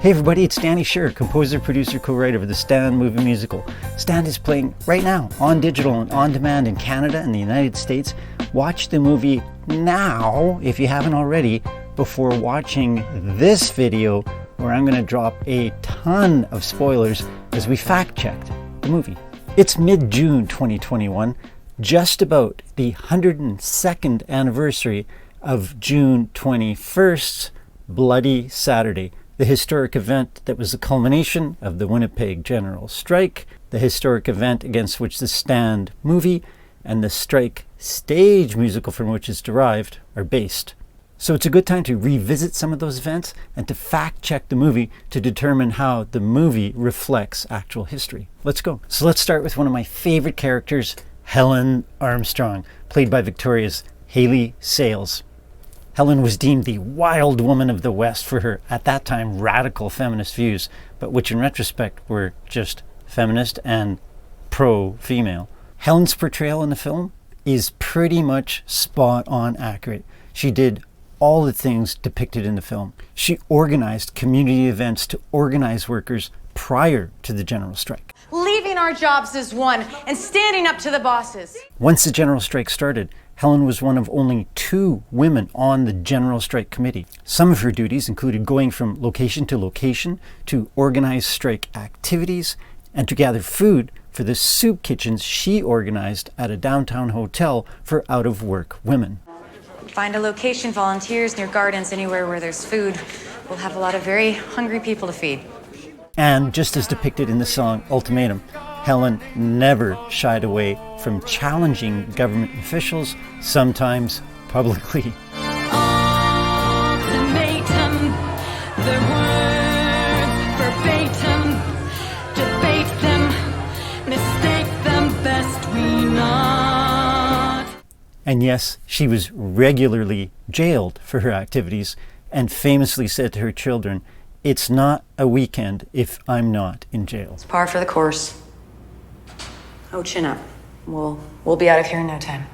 Hey everybody, it's Danny Schur, composer, producer, co-writer of the Stand movie musical. Stand is playing right now on digital and on demand in Canada and the United States. Watch the movie now, if you haven't already, before watching this video where I'm going to drop a ton of spoilers as we fact-checked the movie. It's mid-June 2021, just about the 102nd anniversary of June 21st's Bloody Saturday, the historic event that was the culmination of the Winnipeg General Strike, the historic event against which the Stand movie and the Strike stage musical from which it's derived are based. So it's a good time to revisit some of those events and to fact-check the movie to determine how the movie reflects actual history. Let's go. So let's start with one of my favorite characters, Helen Armstrong, played by Victoria's Hayley Sales. Helen was deemed the wild woman of the West for her, at that time, radical feminist views, but which in retrospect were just feminist and pro-female. Helen's portrayal in the film is pretty much spot on accurate. She did all the things depicted in the film. She organized community events to organize workers prior to the general strike. Leaving our jobs as one and standing up to the bosses. Once the general strike started, Helen was one of only 2 women on the General Strike Committee. Some of her duties included going from location to location to organize strike activities and to gather food for the soup kitchens she organized at a downtown hotel for out-of-work women. Find a location, volunteers near gardens, anywhere where there's food. We'll have a lot of very hungry people to feed. And just as depicted in the song Ultimatum, Helen never shied away from challenging government officials, sometimes publicly. Ultimatum, their words verbatim, debate them, mistake them, best we not. And yes, she was regularly jailed for her activities and famously said to her children, "It's not a weekend if I'm not in jail." It's par for the course. Oh, chin up. We'll be out of here in no time.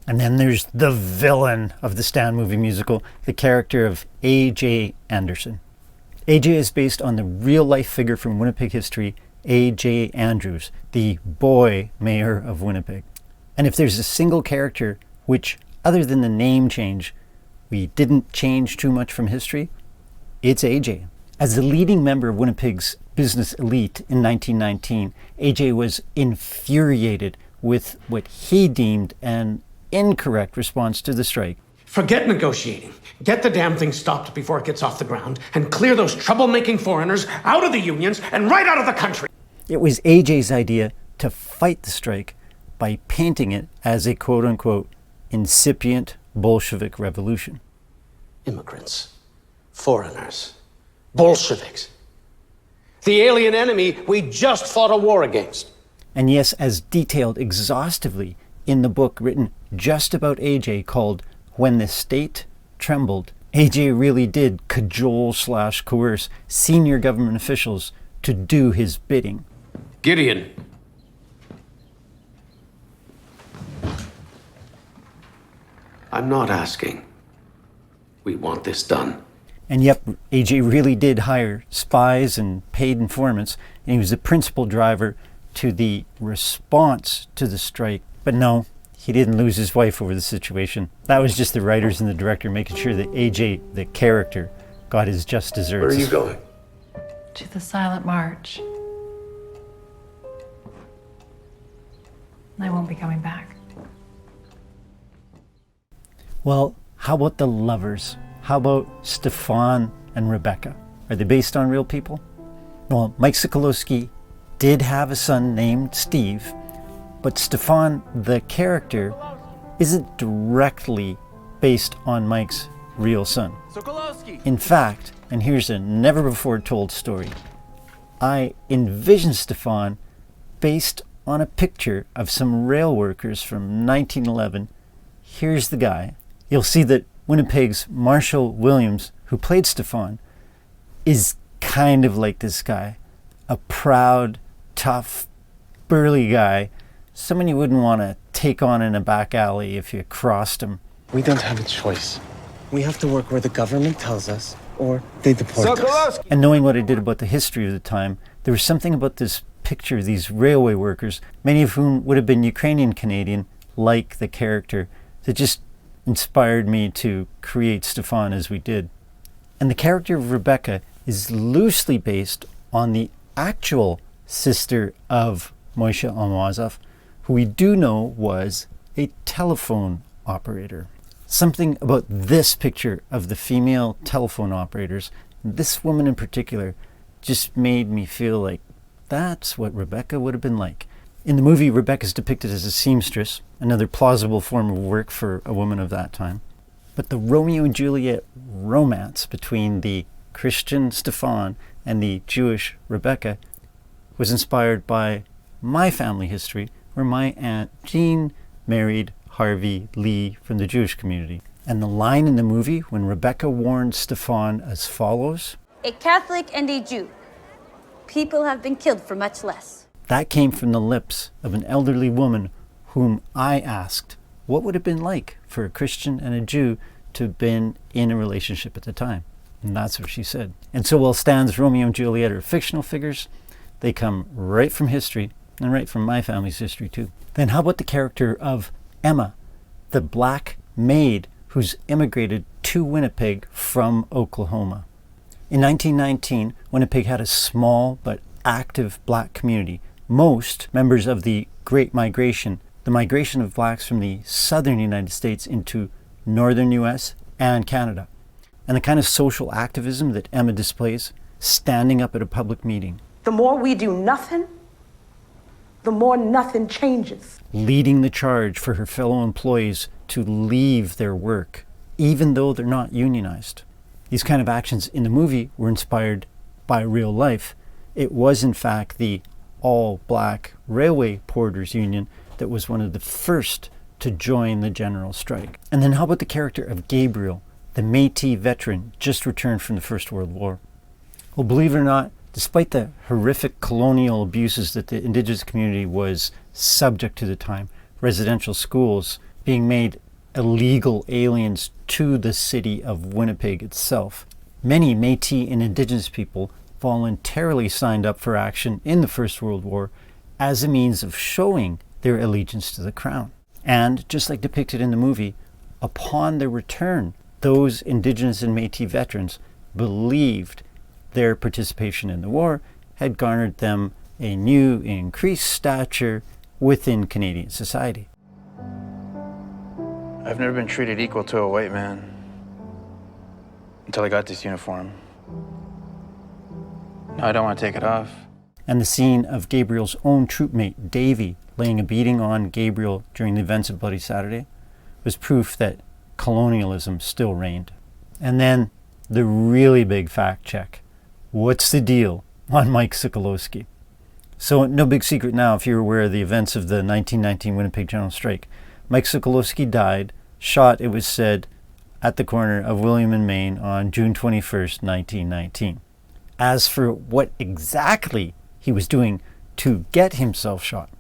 And then there's the villain of the Stand movie musical, the character of A.J. Anderson. A.J. is based on the real-life figure from Winnipeg history, A.J. Andrews, the boy mayor of Winnipeg. And if there's a single character which, other than the name change, we didn't change too much from history, it's A.J. As the leading member of Winnipeg's business elite in 1919, A.J. was infuriated with what he deemed an incorrect response to the strike. Forget negotiating. Get the damn thing stopped before it gets off the ground and clear those troublemaking foreigners out of the unions and right out of the country. It was A.J.'s idea to fight the strike by painting it as a quote-unquote incipient Bolshevik revolution. Immigrants, foreigners, Bolsheviks. The alien enemy we just fought a war against. And yes, as detailed exhaustively in the book written just about A.J. called When the State Trembled, A.J. really did cajole/coerce senior government officials to do his bidding. Gideon. I'm not asking. We want this done. And yep, A.J. really did hire spies and paid informants, and he was the principal driver to the response to the strike. But no, he didn't lose his wife over the situation. That was just the writers and the director making sure that A.J., the character, got his just desserts. Where are you going? To the silent march. I won't be coming back. Well, how about the lovers? How about Stefan and Rebecca? Are they based on real people? Well, Mike Sokolowski did have a son named Steve, but Stefan, the character, isn't directly based on Mike's real son. Sokolowski! In fact, and here's a never-before-told story, I envisioned Stefan based on a picture of some rail workers from 1911. Here's the guy. You'll see that Winnipeg's Marshall Williams, who played Stefan, is kind of like this guy. A proud, tough, burly guy. Someone you wouldn't want to take on in a back alley if you crossed him. We don't have a choice. We have to work where the government tells us, or they deport us. And knowing what I did about the history of the time, there was something about this picture of these railway workers, many of whom would have been Ukrainian Canadian, like the character, that just inspired me to create Stefan as we did. And the character of Rebecca is loosely based on the actual sister of Moshe Almazov, who we do know was a telephone operator. Something about this picture of the female telephone operators, this woman in particular, just made me feel like that's what Rebecca would have been like. In the movie, Rebecca is depicted as a seamstress, another plausible form of work for a woman of that time. But the Romeo and Juliet romance between the Christian Stefan and the Jewish Rebecca was inspired by my family history, where my Aunt Jean married Harvey Lee from the Jewish community. And the line in the movie when Rebecca warned Stefan as follows, "A Catholic and a Jew. People have been killed for much less." That came from the lips of an elderly woman whom I asked what would it have been like for a Christian and a Jew to have been in a relationship at the time. And that's what she said. And so while Stan's Romeo and Juliet are fictional figures, they come right from history, and right from my family's history too. Then how about the character of Emma, the black maid who's immigrated to Winnipeg from Oklahoma? In 1919, Winnipeg had a small but active black community. Most members of the Great Migration, the migration of blacks from the southern United States into northern US and Canada. And the kind of social activism that Emma displays, standing up at a public meeting. The more we do nothing, the more nothing changes. Leading the charge for her fellow employees to leave their work, even though they're not unionized. These kind of actions in the movie were inspired by real life. It was in fact the all-black railway porters union that was one of the first to join the general strike. And then how about the character of Gabriel, the Métis veteran just returned from the First World War? Well, believe it or not, despite the horrific colonial abuses that the Indigenous community was subject to at the time, residential schools being made illegal aliens to the city of Winnipeg itself, many Métis and Indigenous people voluntarily signed up for action in the First World War as a means of showing their allegiance to the Crown. And just like depicted in the movie, upon their return, those Indigenous and Métis veterans believed their participation in the war had garnered them a new increased stature within Canadian society. I've never been treated equal to a white man until I got this uniform. Now I don't want to take it off. And the scene of Gabriel's own troopmate, Davy, laying a beating on Gabriel during the events of Bloody Saturday was proof that colonialism still reigned. And then the really big fact check. What's the deal on Mike Sokolowski? So no big secret now if you're aware of the events of the 1919 Winnipeg General Strike. Mike Sokolowski died, shot, it was said, at the corner of William and Main on June 21st, 1919. As for what exactly he was doing to get himself shot,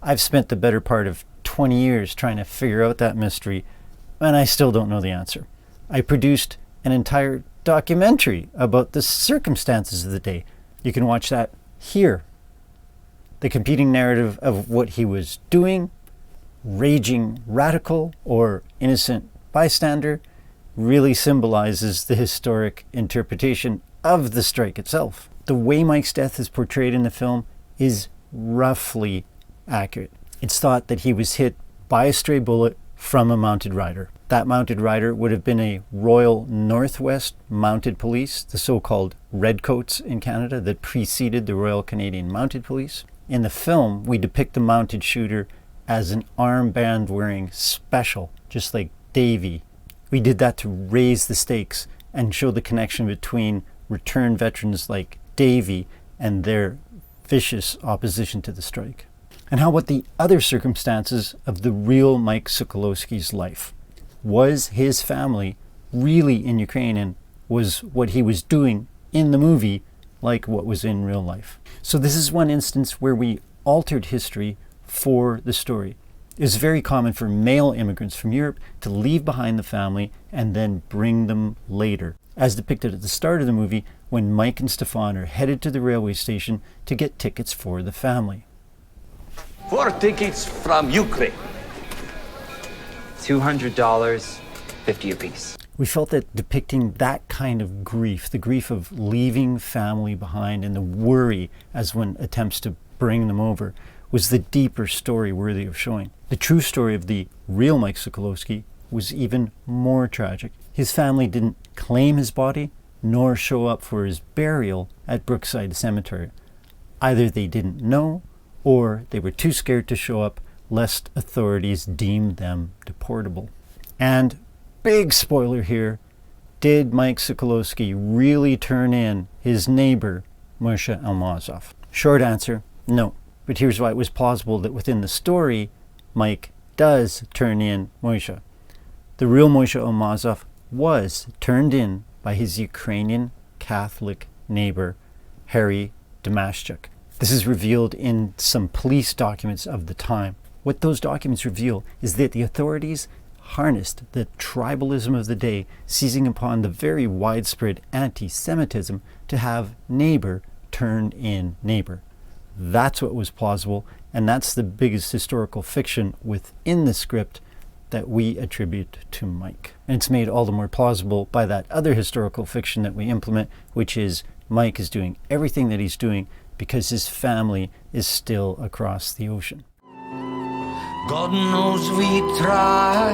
I've spent the better part of 20 years trying to figure out that mystery, and I still don't know the answer. I produced an entire documentary about the circumstances of the day. You can watch that here. The competing narrative of what he was doing, raging radical or innocent bystander, really symbolizes the historic interpretation of the strike itself. The way Mike's death is portrayed in the film is roughly accurate. It's thought that he was hit by a stray bullet from a mounted rider. That mounted rider would have been a Royal Northwest Mounted Police, the so-called Redcoats in Canada that preceded the Royal Canadian Mounted Police. In the film, we depict the mounted shooter as an armband-wearing special, just like Davy. We did that to raise the stakes and show the connection between returned veterans like Davy and their vicious opposition to the strike. And how about the other circumstances of the real Mike Sokolowski's life? Was his family really in Ukraine, and was what he was doing in the movie like what was in real life? So this is one instance where we altered history for the story. It was very common for male immigrants from Europe to leave behind the family and then bring them later. as depicted at the start of the movie when Mike and Stefan are headed to the railway station to get tickets for the family. 4 tickets from Ukraine. $200, 50 apiece. We felt that depicting that kind of grief, the grief of leaving family behind and the worry as one attempts to bring them over, was the deeper story worthy of showing. The true story of the real Mike Sokolowski was even more tragic. His family didn't claim his body nor show up for his burial at Brookside Cemetery. Either they didn't know or they were too scared to show up lest authorities deemed them deportable. And big spoiler here, did Mike Sokolowski really turn in his neighbor, Moshe Almazov? Short answer, no. But here's why it was plausible that within the story, Mike does turn in Moshe. The real Moshe Almazov was turned in by his Ukrainian Catholic neighbor, Harry Damashchuk. This is revealed in some police documents of the time. What those documents reveal is that the authorities harnessed the tribalism of the day, seizing upon the very widespread anti-Semitism to have neighbor turn in neighbor. That's what was plausible, and that's the biggest historical fiction within the script that we attribute to Mike. And it's made all the more plausible by that other historical fiction that we implement, which is Mike is doing everything that he's doing because his family is still across the ocean. God knows we try.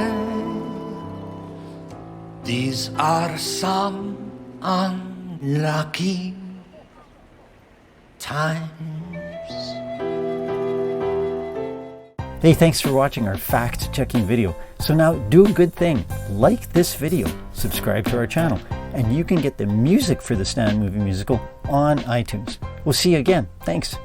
These are some unlucky times. Hey, thanks for watching our fact-checking video. So now do a good thing. Like this video, subscribe to our channel, and you can get the music for the Stand Movie Musical on iTunes. We'll see you again. Thanks.